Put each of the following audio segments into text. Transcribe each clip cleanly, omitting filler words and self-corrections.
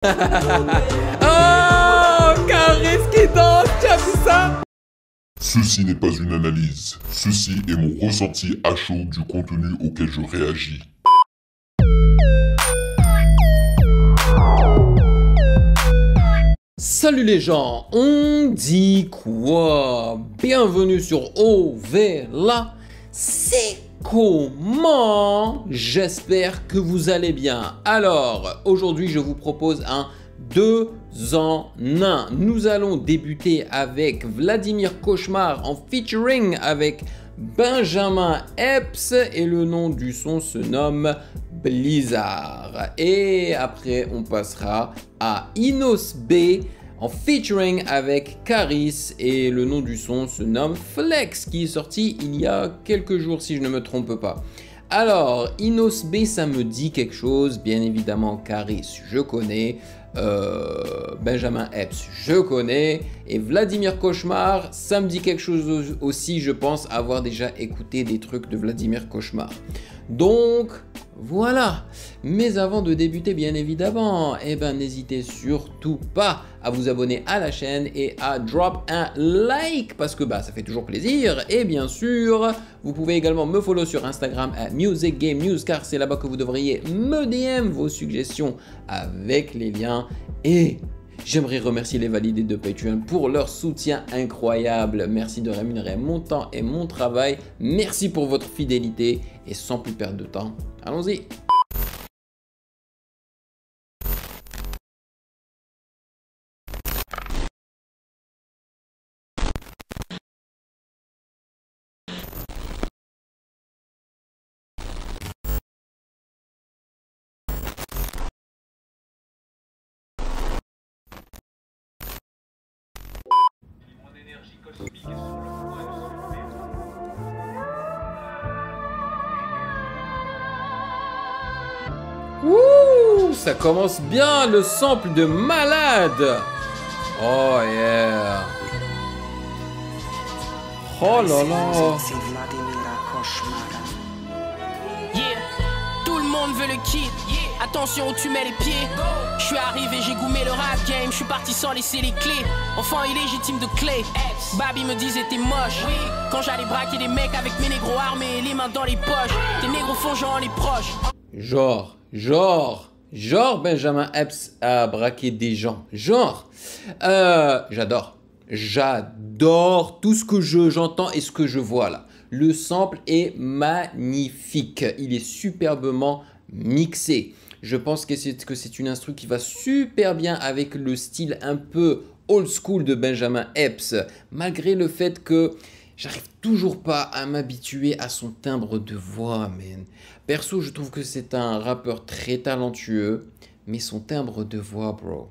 Oh, Caris qui danse, tu as vu ça? Ceci n'est pas une analyse, ceci est mon ressenti à chaud du contenu auquel je réagis. Salut les gens, on dit quoi? Bienvenue sur OVLA. C'est comment? J'espère que vous allez bien. Alors, aujourd'hui, je vous propose un 2 en 1. Nous allons débuter avec Vladimir Cauchemar en featuring avec Benjamin Epps et le nom du son se nomme Blizzard. Et après, on passera à Inos B en featuring avec Caris et le nom du son se nomme Flex qui est sorti il y a quelques jours si je ne me trompe pas. Alors, Inos B, ça me dit quelque chose, bien évidemment Caris, je connais. Benjamin Epps, je connais, et Vladimir Cauchemar, ça me dit quelque chose aussi, je pense avoir déjà écouté des trucs de Vladimir Cauchemar. Donc, voilà. Mais avant de débuter, bien évidemment, n'hésitez surtout pas à vous abonner à la chaîne et à drop un like parce que ça fait toujours plaisir. Et bien sûr, vous pouvez également me follow sur Instagram à Music Game News car c'est là-bas que vous devriez me DM vos suggestions avec les liens. Et j'aimerais remercier les validés de Patreon pour leur soutien incroyable. Merci de rémunérer mon temps et mon travail. Merci pour votre fidélité. Et sans plus perdre de temps, allons-y. Ouh, ça commence bien, le sample de malade. Oh yeah. Oh là là. Yeah, tout le monde veut le kit. Attention où tu mets les pieds. Je suis arrivé, j'ai goumé le rap game. Je suis parti sans laisser les clés. Enfant illégitime de clé. Baby me disait t'es moche. Quand j'allais braquer des mecs avec mes négros armés, les mains dans les poches. Tes négros font genre les proches. Genre Benjamin Epps a braqué des gens. J'adore tout ce que j'entends et ce que je vois là. Le sample est magnifique. Il est superbement mixé. Je pense que c'est une instru qui va super bien avec le style un peu old school de Benjamin Epps. Malgré le fait que j'arrive toujours pas à m'habituer à son timbre de voix, man. Perso, je trouve que c'est un rappeur très talentueux, mais son timbre de voix, bro,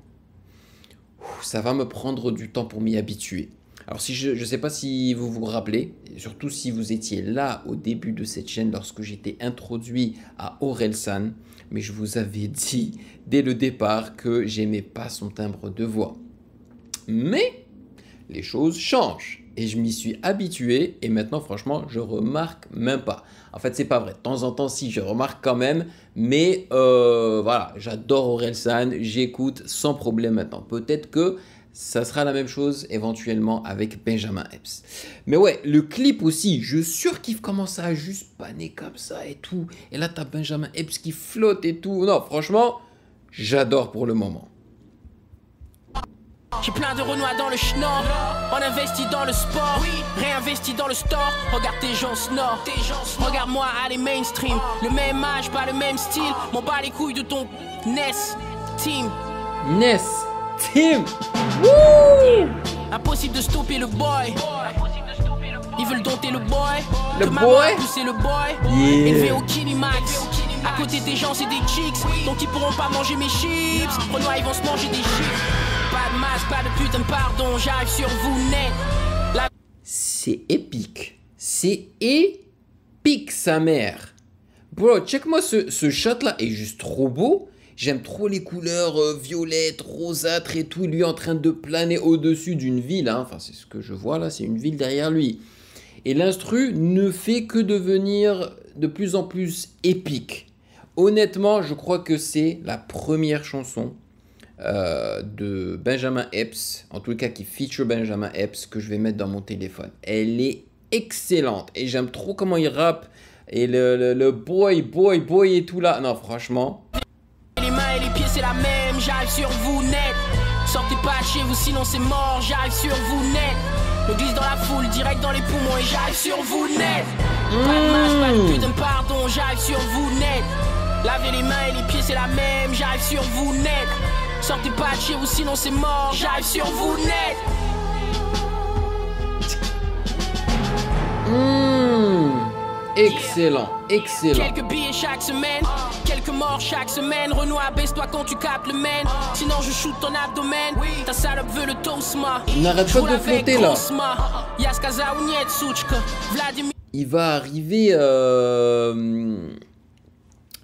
ça va me prendre du temps pour m'y habituer. Alors, je sais pas si vous vous rappelez, surtout si vous étiez là au début de cette chaîne lorsque j'étais introduit à Orelsan, mais je vous avais dit dès le départ que j'aimais pas son timbre de voix. Mais les choses changent. Et je m'y suis habitué et maintenant franchement je remarque même pas. En fait c'est pas vrai, de temps en temps si je remarque quand même. Mais voilà, j'adore Orelsan, j'écoute sans problème maintenant. Peut-être que ça sera la même chose éventuellement avec Benjamin Epps. Mais ouais, le clip aussi, je surkiffe comment ça a juste pané comme ça et tout. Et là t'as Benjamin Epps qui flotte et tout. Non franchement, j'adore pour le moment. J'ai plein de Renois dans le schnorr. On investit dans le sport, réinvesti dans le store. Regarde tes gens snore. Regarde-moi aller mainstream. Le même âge, pas le même style. M'en bats les couilles de ton Ness Team. Ness Team. Wouh. Impossible de stopper le boy. Ils veulent dompter le boy. Le que boy. Pousser le boy. Yeah. Élevé au Kinimax. À côté des gens c'est des chicks. Donc ils pourront pas manger mes chips. Renois ils vont se manger des chips. Pas de masque, pas de putain de pardon, j'arrive sur vous net. C'est épique. C'est épique sa mère. Bro, check-moi ce shot là est juste trop beau. J'aime trop les couleurs violettes, rosâtres et tout. Lui en train de planer au-dessus d'une ville. Hein. Enfin, c'est ce que je vois là, c'est une ville derrière lui. Et l'instru ne fait que devenir de plus en plus épique. Honnêtement, je crois que c'est la première chanson de Benjamin Epps, en tout cas qui feature Benjamin Epps, que je vais mettre dans mon téléphone. Elle est excellente et j'aime trop comment il rappe et le boy et tout là. Non, franchement. Les mains et les pieds c'est la même, j'arrive sur vous net. Sortez pas de chez vous sinon c'est mort, j'arrive sur vous net. Je glisse dans la foule, direct dans les poumons et j'arrive sur vous net. Pas de masque, pas de putain de pardon, j'arrive sur vous net. Lavez les mains et les pieds c'est la même, j'arrive sur vous net. Sortez pas de chez vous sinon c'est mort, j'arrive sur vous net. Excellent, excellent. Quelques billets chaque semaine, quelques morts chaque semaine. Renoir, baisse-toi quand tu captes le main. Sinon je shoot ton abdomen. Ta salope veut le tosma. N'arrête pas de flotter là. Il va arriver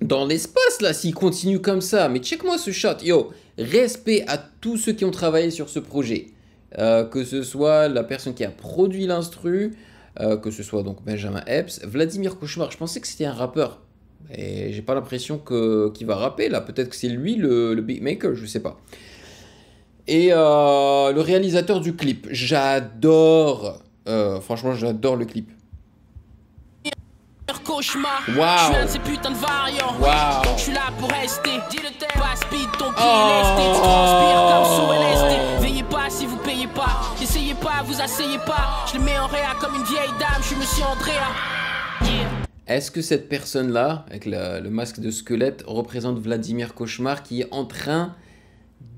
dans l'espace là s'il continue comme ça. Mais check-moi ce shot. Yo, respect à tous ceux qui ont travaillé sur ce projet. Que ce soit la personne qui a produit l'instru. Que ce soit donc Benjamin Epps, Vladimir Cauchemar, je pensais que c'était un rappeur. Et j'ai pas l'impression qu'il va rapper là. Peut-être que c'est lui le beatmaker, je sais pas. Et le réalisateur du clip. J'adore. Franchement, j'adore le clip. Cauchemar. Wow. Je suis un de ces putains de variants. Wow. Donc je suis là pour rester. Dis le thème. Pas speed, ton pied lesté. Tu transpires comme sous LSD. Veillez pas si vous payez pas. Essayez pas, vous asseyez pas. Je le mets en réa comme une vieille dame. Je suis monsieur Andrea. Yeah. Est-ce que cette personne-là, avec le masque de squelette, représente Vladimir Cauchemar qui est en train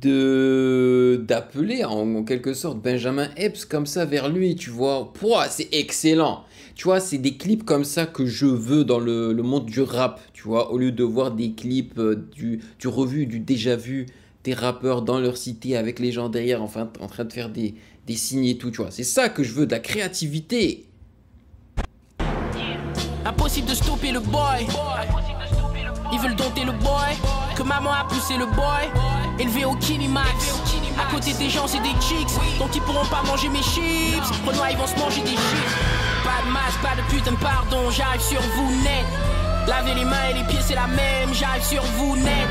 d'appeler en quelque sorte Benjamin Epps comme ça vers lui, tu vois? Pouah, c'est excellent. Tu vois, c'est des clips comme ça que je veux dans le monde du rap, tu vois, au lieu de voir des clips du revu, du déjà vu, des rappeurs dans leur cité avec les gens derrière, enfin, en train de faire des signes et tout, tu vois. C'est ça que je veux, de la créativité. Impossible de stopper le boy. Ils veulent dompter le boy. Que maman a poussé le boy. Élevé au Kinimax. À côté des gens c'est des chicks. Donc ils pourront pas manger mes chips. Renoir ils vont se manger des chips. Pas de masque, pas de putain de pardon. J'arrive sur vous net. Lavez les mains et les pieds c'est la même. J'arrive sur vous net.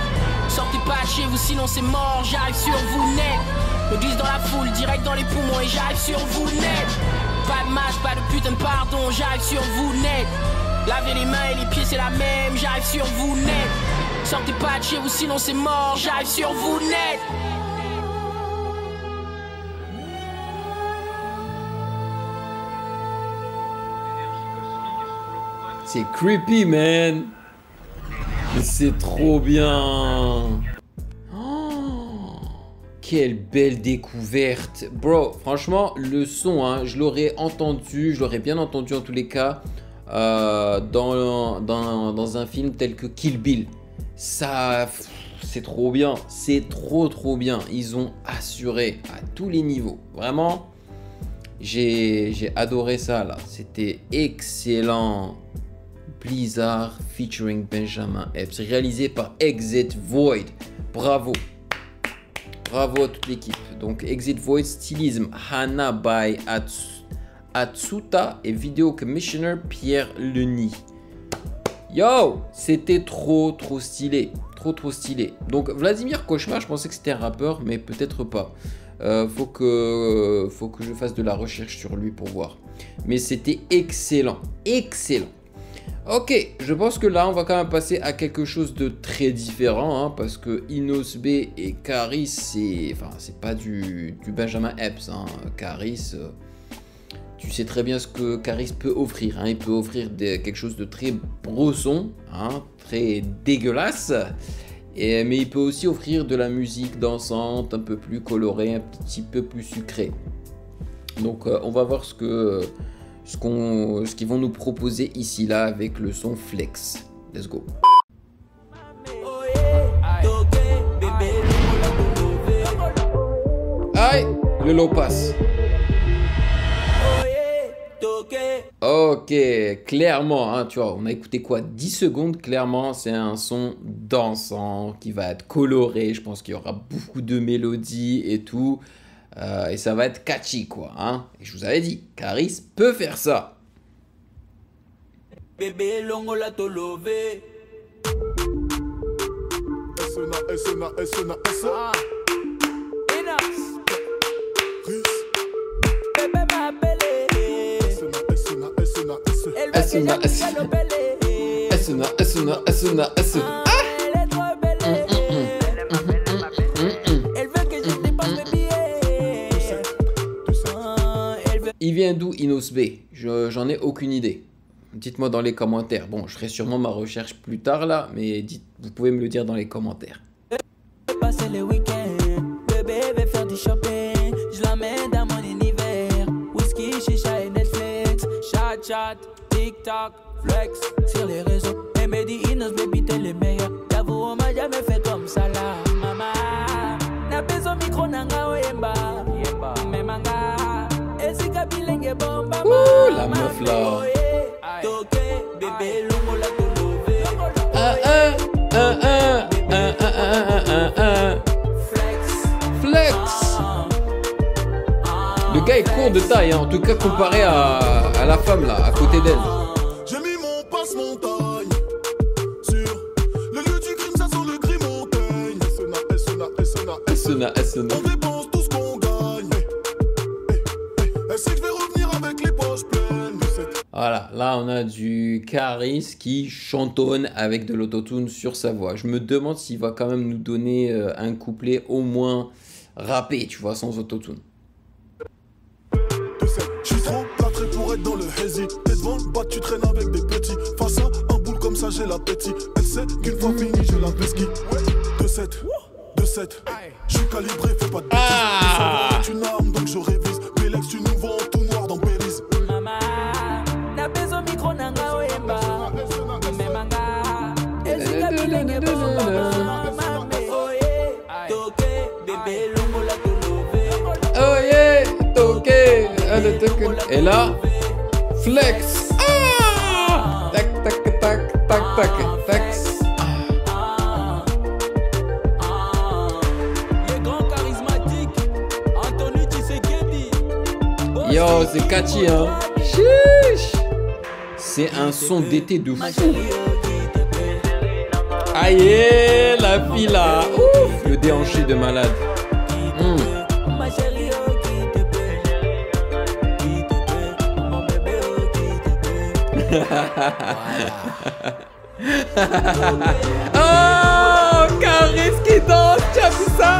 Sortez pas de chez vous sinon c'est mort. J'arrive sur vous net. Je glisse dans la foule, direct dans les poumons et j'arrive sur vous net. Pas de masque, pas de putain de pardon. J'arrive sur vous net. Lavez les mains et les pieds c'est la même. J'arrive sur vous net. Sortez pas de chez vous sinon c'est mort. J'arrive sur vous net. C'est creepy, man. C'est trop bien. Oh, quelle belle découverte. Bro, franchement, le son, hein, je l'aurais entendu, je l'aurais bien entendu en tous les cas dans un film tel que Kill Bill. Ça, c'est trop bien. C'est trop bien. Ils ont assuré à tous les niveaux. Vraiment, j'ai adoré ça là. C'était excellent. Blizzard featuring Benjamin Epps, réalisé par Exit Void. Bravo. Bravo à toute l'équipe. Donc Exit Void, stylisme Hana by Atsuta et vidéo commissioner Pierre Leny. Yo, c'était trop stylé. Trop stylé. Donc Vladimir Cauchemar, je pensais que c'était un rappeur, mais peut-être pas. Faut que je fasse de la recherche sur lui pour voir. Mais c'était excellent. Excellent. Ok, je pense que là, on va quand même passer à quelque chose de très différent, hein, parce que Inos B et Caris, c'est pas du Benjamin Epps. Hein. Caris, tu sais très bien ce que Caris peut offrir. Hein. Il peut offrir quelque chose de très brosson, hein, très dégueulasse, mais il peut aussi offrir de la musique dansante, un peu plus colorée, un petit peu plus sucrée. Donc, on va voir ce qu'ils vont nous proposer ici là avec le son Flex. Let's go. Aïe, le low pass. Ok, clairement, hein, tu vois, on a écouté quoi, 10 secondes, clairement, c'est un son dansant qui va être coloré. Je pense qu'il y aura beaucoup de mélodies et tout. Et ça va être catchy quoi, hein. Et je vous avais dit, Caris peut faire ça. Bébé longo la tolové. Asuna, Asuna, Asuna, Asuna, Asuna. Il vient d'où Inos B? J'en ai aucune idée. Dites-moi dans les commentaires. Bon, je ferai sûrement ma recherche plus tard là, mais vous pouvez me le dire dans les commentaires. Passer le week-end, bébé veut faire du shopping. Je l'emmène dans mon univers. Whisky, chicha et Netflix. Chat, TikTok, flex sur les réseaux. Et me dit Inos, baby, t'es le meilleur. J'avoue, on m'a jamais fait comme ça là. Maman, n'a besoin micro nanga oyemba. Mais manga, et si kabilenge bomba. Ouh, la meuf là. Flex. Le gars est court de taille, hein, en tout cas comparé à la femme là, à côté d'elle. J'ai mis mon passe-montagne sur le lieu du crime, ça sent le gris montagne. On dépense tout ce qu'on gagne. Est-ce que je vais revenir avec les poches pleines? Voilà, là on a du Caris qui chantonne avec de l'autotune sur sa voix. Je me demande s'il va quand même nous donner un couplet au moins rappé, tu vois, sans autotune. Je suis trop plâtré pour être dans le hazy. T'es devant le bat, tu traînes avec des petits. Face à un boule comme ça, j'ai l'appétit. Elle sait qu'une fois fini, j'ai la pesqui. 2-7, 2-7. Je suis calibré, fais pas de bêtises. C'est une arme, donc je révise. Mais l'ex, tu nous vends tout noir dans Péris. Maman, n'a besoin micro nanga oyemba. Mais manga, et si kabilenge bomba. Oh yeah, toqué. Et là, flex. Ah, tac, tac, tac, tac, tac, flex. Les grands charismatiques, Anthony Tshisekedi. Yo, c'est catchy, hein. Chiche. C'est un son d'été de fou. Aïe, la fille là. Ouf, le déhanché de malade. Ma chérie, oh, qui te plaît, mon bébé, oh, qui te plaît. Oh, Caris qui danse, tu as vu ça?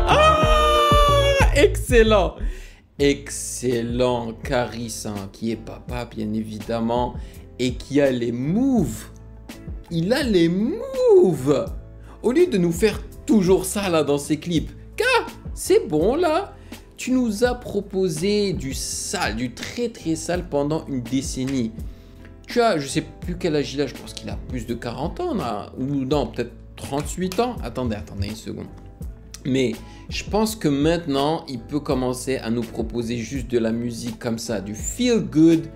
Ah, excellent. Excellent, Caris, hein, qui est papa, bien évidemment, et qui a les moves. Il a les moves. Au lieu de nous faire toujours ça là dans ses clips, car c'est bon là. Tu nous as proposé du sale, du très très sale pendant une décennie. Tu as, je sais plus quel âge il a, je pense qu'il a plus de 40 ans là, ou non, peut-être 38 ans. Attendez une seconde. Mais je pense que maintenant, il peut commencer à nous proposer juste de la musique comme ça, du feel good.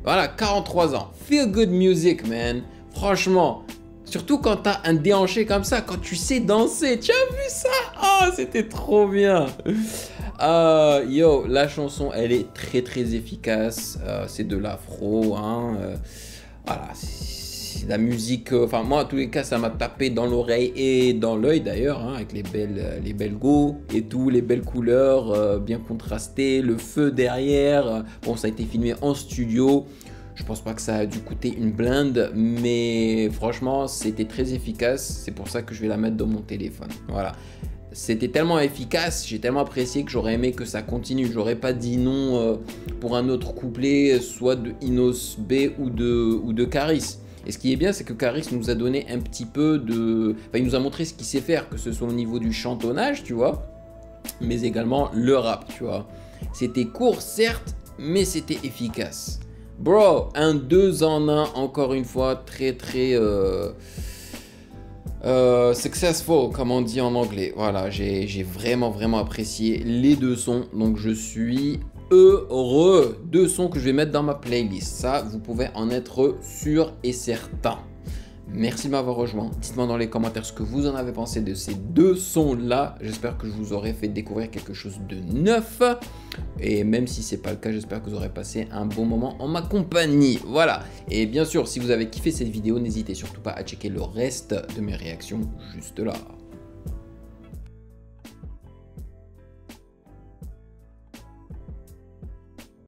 Voilà, 43 ans. Feel good music, man. Franchement, surtout quand tu as un déhanché comme ça, quand tu sais danser. Tu as vu ça? Oh, c'était trop bien. Yo, la chanson, elle est très très efficace. C'est de l'afro, hein. Voilà, c'est la musique. Enfin, moi, en tous les cas, ça m'a tapé dans l'oreille et dans l'œil d'ailleurs, hein, avec les belles go et tout, les belles couleurs bien contrastées, le feu derrière. Bon, ça a été filmé en studio. Je pense pas que ça a dû coûter une blinde, mais franchement, c'était très efficace. C'est pour ça que je vais la mettre dans mon téléphone. Voilà. C'était tellement efficace, j'ai tellement apprécié que j'aurais aimé que ça continue. J'aurais pas dit non pour un autre couplet, soit de Inos B ou de Caris. Et ce qui est bien, c'est que Caris nous a donné un petit peu de... Enfin, il nous a montré ce qu'il sait faire, que ce soit au niveau du chantonnage, tu vois, mais également le rap, tu vois. C'était court, certes, mais c'était efficace. Bro, un 2 en 1, encore une fois, très très... successful, comme on dit en anglais. Voilà, j'ai vraiment apprécié les deux sons. Donc je suis heureux. 2 sons que je vais mettre dans ma playlist. Ça, vous pouvez en être sûr et certain. Merci de m'avoir rejoint. Dites-moi dans les commentaires ce que vous en avez pensé de ces 2 sons-là. J'espère que je vous aurai fait découvrir quelque chose de neuf. Et même si c'est pas le cas, j'espère que vous aurez passé un bon moment en ma compagnie. Voilà. Et bien sûr, si vous avez kiffé cette vidéo, n'hésitez surtout pas à checker le reste de mes réactions juste là.